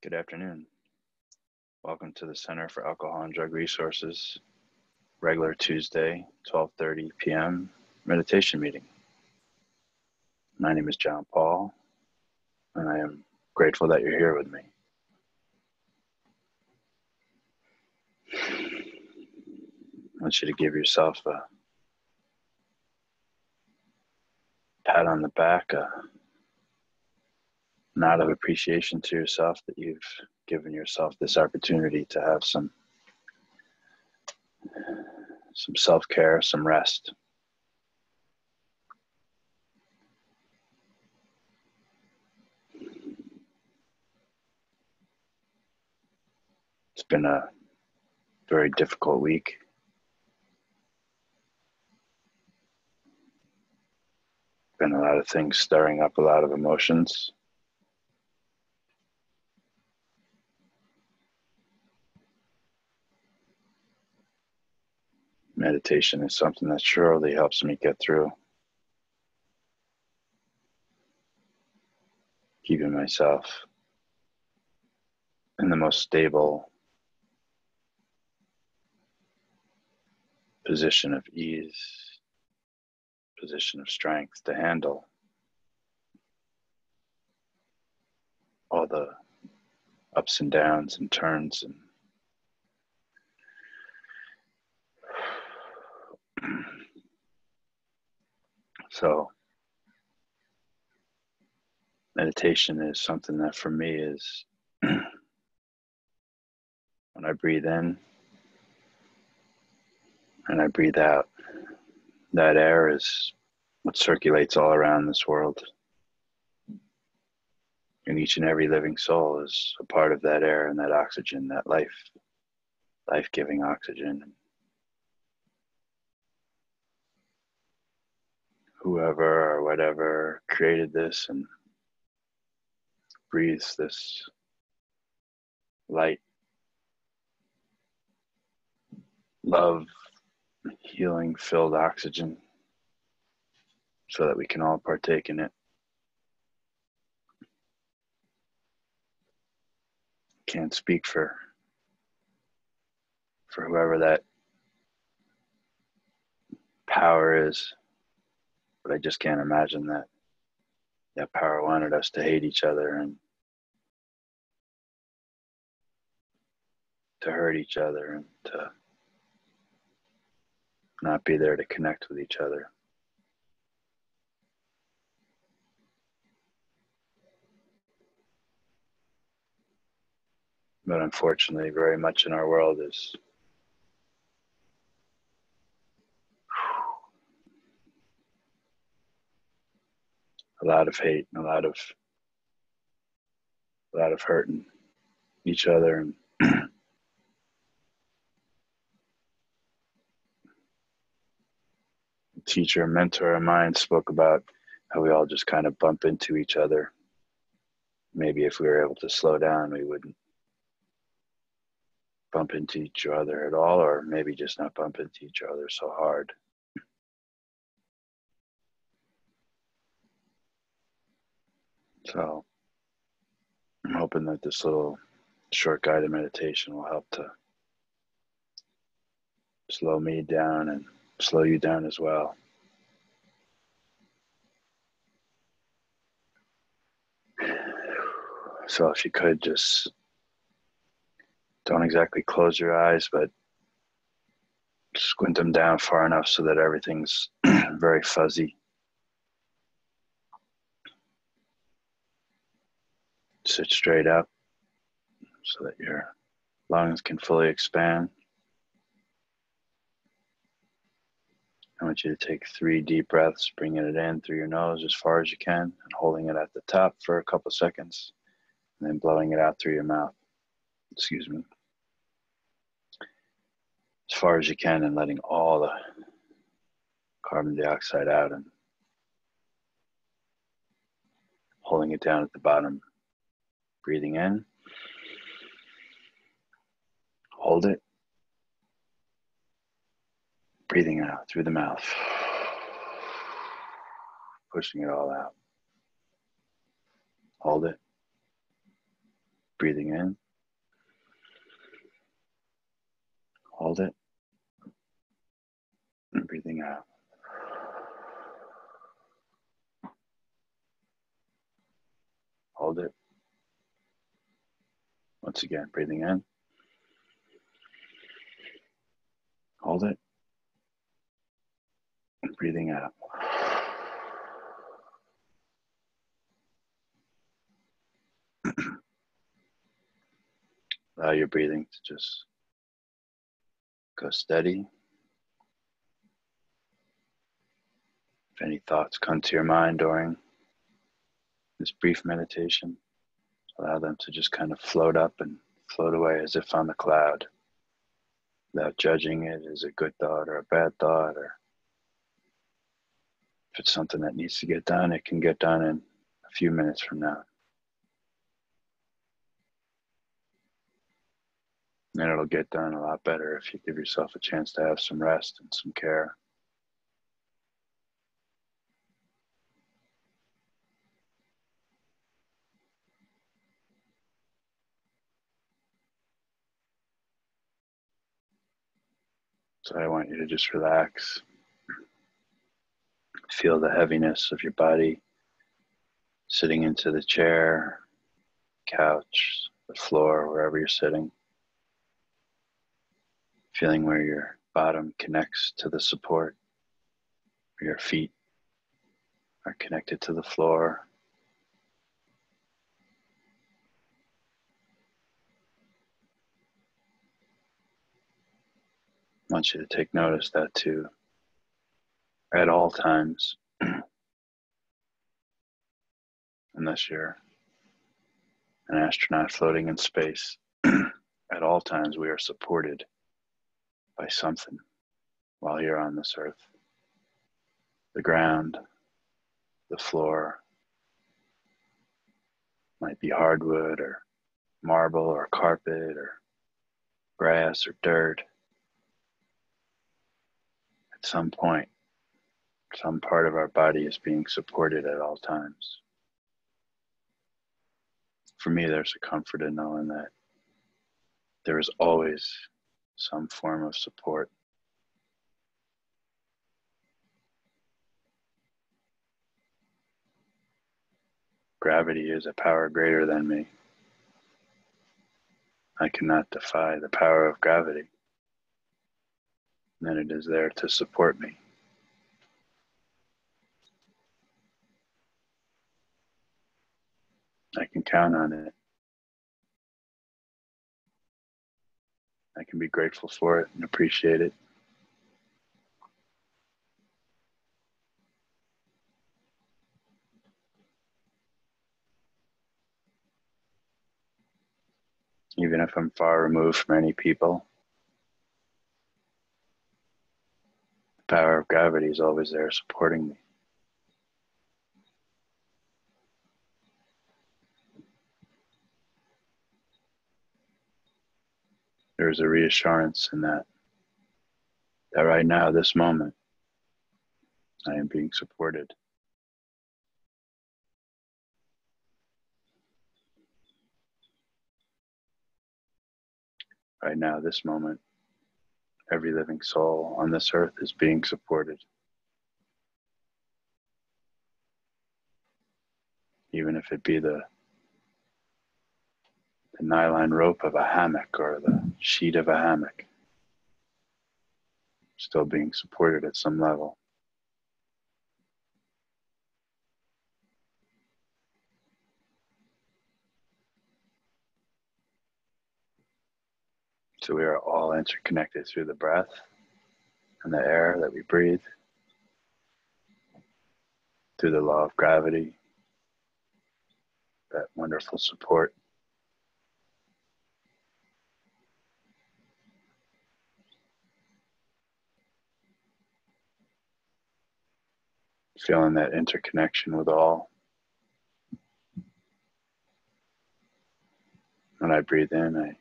Good afternoon. Welcome to the Center for Alcohol and Drug Resources, regular Tuesday, 12:30 p.m. meditation meeting. My name is John Paul, and I am grateful that you're here with me. I want you to give yourself a pat on the back, a nod of appreciation to yourself that you've given yourself this opportunity to have some self-care, some rest. It's been a very difficult week. Been a lot of things stirring up a lot of emotions. Meditation is something that surely helps me get through, keeping myself in the most stable position of ease, position of strength to handle all the ups and downs and turns and so meditation is something that for me is when I breathe in and I breathe out, that air is what circulates all around this world. And each and every living soul is a part of that air and that oxygen, that life-giving oxygen. Whoever or whatever created this and breathes this light, love, healing filled oxygen so that we can all partake in it. Can't speak for whoever that power is, but I just can't imagine that power wanted us to hate each other and to hurt each other and to not be there to connect with each other. But unfortunately, very much in our world is a lot of hate and a lot of hurting each other. And a teacher, a mentor of mine spoke about how we all just kind of bump into each other. Maybe if we were able to slow down, we wouldn't bump into each other at all, or maybe just not bump into each other so hard. So I'm hoping that this little short guided meditation will help to slow me down and slow you down as well. So if you could just don't exactly close your eyes, but squint them down far enough so that everything's very fuzzy. Sit straight up so that your lungs can fully expand. I want you to take 3 deep breaths, bringing it in through your nose as far as you can and holding it at the top for a couple seconds and then blowing it out through your mouth. Excuse me. As far as you can and letting all the carbon dioxide out and holding it down at the bottom. Breathing in. Hold it. Breathing out through the mouth. Pushing it all out. Hold it. Breathing in. Hold it. And breathing out. Hold it. Once again, breathing in. Hold it. And breathing out. Allow your breathing to just go steady. If any thoughts come to your mind during this brief meditation, allow them to just kind of float up and float away as if on the cloud, without judging it as a good thought or a bad thought, or if it's something that needs to get done, it can get done in a few minutes from now. And it'll get done a lot better if you give yourself a chance to have some rest and some care. So I want you to just relax. Feel the heaviness of your body sitting into the chair, couch, the floor, wherever you're sitting. Feeling where your bottom connects to the support, where your feet are connected to the floor. I want you to take notice that too, at all times, unless you're an astronaut floating in space, at all times we are supported by something while you're on this earth. The ground, the floor, might be hardwood or marble or carpet or grass or dirt. At some point, some part of our body is being supported at all times. For me, there's a comfort in knowing that there is always some form of support. Gravity is a power greater than me. I cannot defy the power of gravity, and it is there to support me. I can count on it. I can be grateful for it and appreciate it. Even if I'm far removed from any people, the power of gravity is always there supporting me. There's a reassurance in that right now, this moment, I am being supported. Right now, this moment, every living soul on this earth is being supported. Even if it be the nylon rope of a hammock or the sheet of a hammock, still being supported at some level. So we are all interconnected through the breath and the air that we breathe, through the law of gravity, that wonderful support. Feeling that interconnection with all. When I breathe in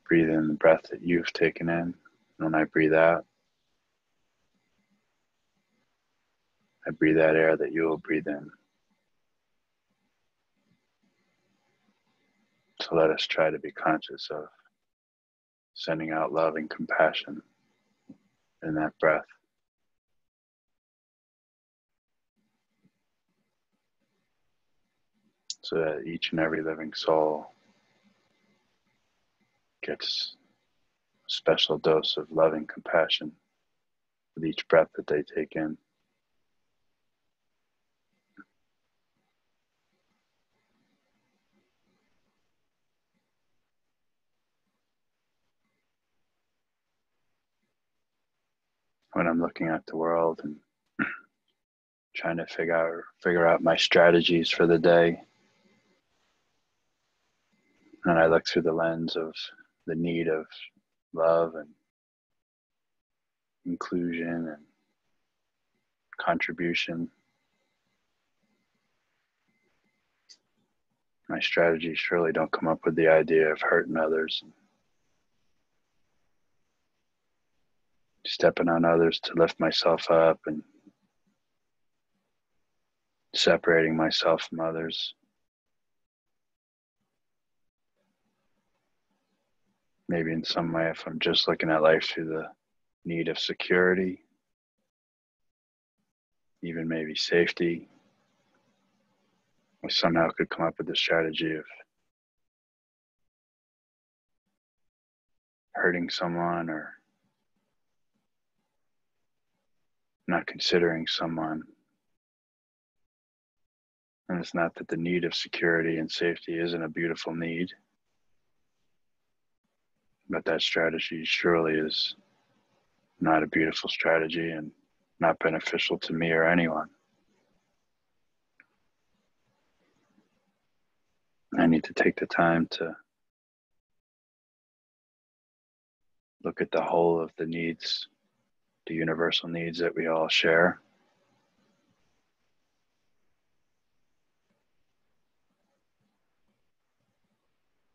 the breath that you've taken in. And when I breathe out, I breathe that air that you will breathe in. So let us try to be conscious of sending out love and compassion in that breath. So that each and every living soul gets a special dose of loving compassion with each breath that they take in. When I'm looking at the world and trying to figure out my strategies for the day, and I look through the lens of the need of love and inclusion and contribution, my strategies surely don't come up with the idea of hurting others, stepping on others to lift myself up and separating myself from others. Maybe in some way, if I'm just looking at life through the need of security, even maybe safety, I somehow could come up with the strategy of hurting someone or not considering someone. And it's not that the need of security and safety isn't a beautiful need, but that strategy surely is not a beautiful strategy and not beneficial to me or anyone. I need to take the time to look at the whole of the needs, the universal needs that we all share.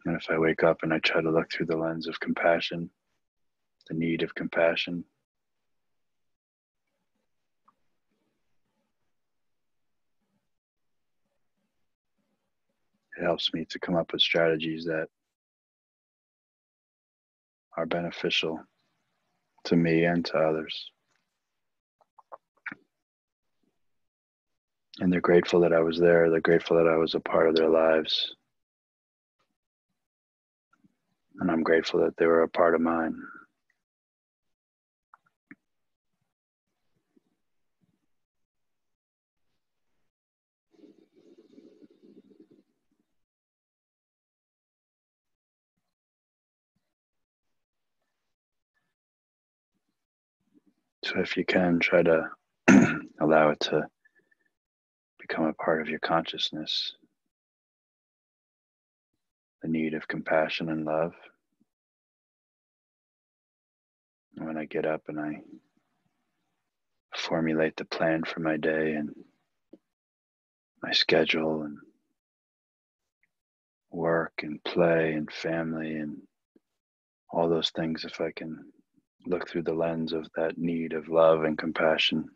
And if I wake up and I try to look through the lens of compassion, the need of compassion, it helps me to come up with strategies that are beneficial to me and to others. And they're grateful that I was there. They're grateful that I was a part of their lives. And I'm grateful that they were a part of mine. So if you can, try to allow it to become a part of your consciousness, the need of compassion and love. And when I get up and I formulate the plan for my day and my schedule and work and play and family and all those things, if I can look through the lens of that need of love and compassion,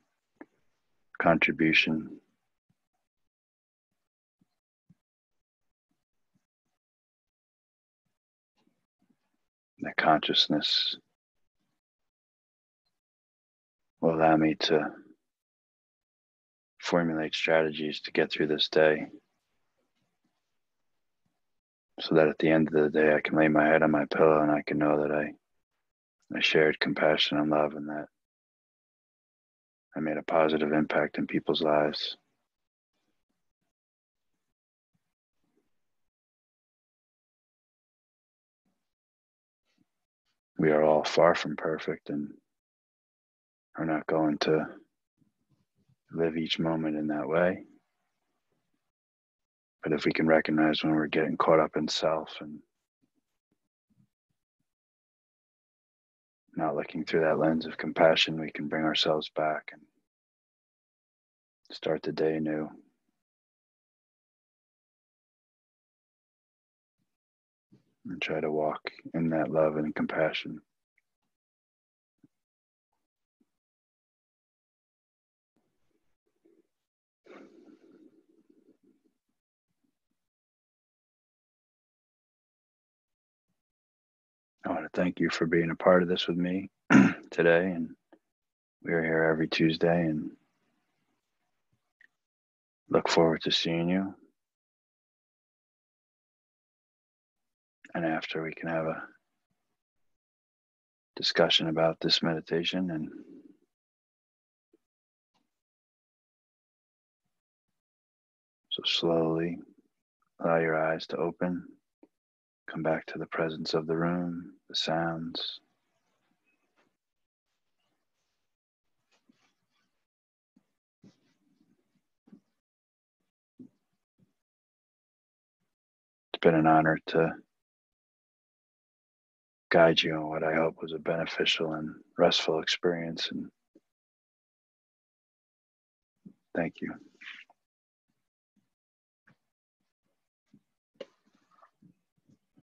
contribution, that consciousness will allow me to formulate strategies to get through this day so that at the end of the day I can lay my head on my pillow and I can know that I shared compassion and love and that I made a positive impact in people's lives. We are all far from perfect and are not going to live each moment in that way. But if we can recognize when we're getting caught up in self and not looking through that lens of compassion, we can bring ourselves back and start the day anew. And try to walk in that love and compassion. thank you for being a part of this with me today. And we are here every Tuesday and look forward to seeing you. And after, we can have a discussion about this meditation. And so slowly allow your eyes to open. Come back to the presence of the room, the sounds. It's been an honor to guide you on what I hope was a beneficial and restful experience. And thank you.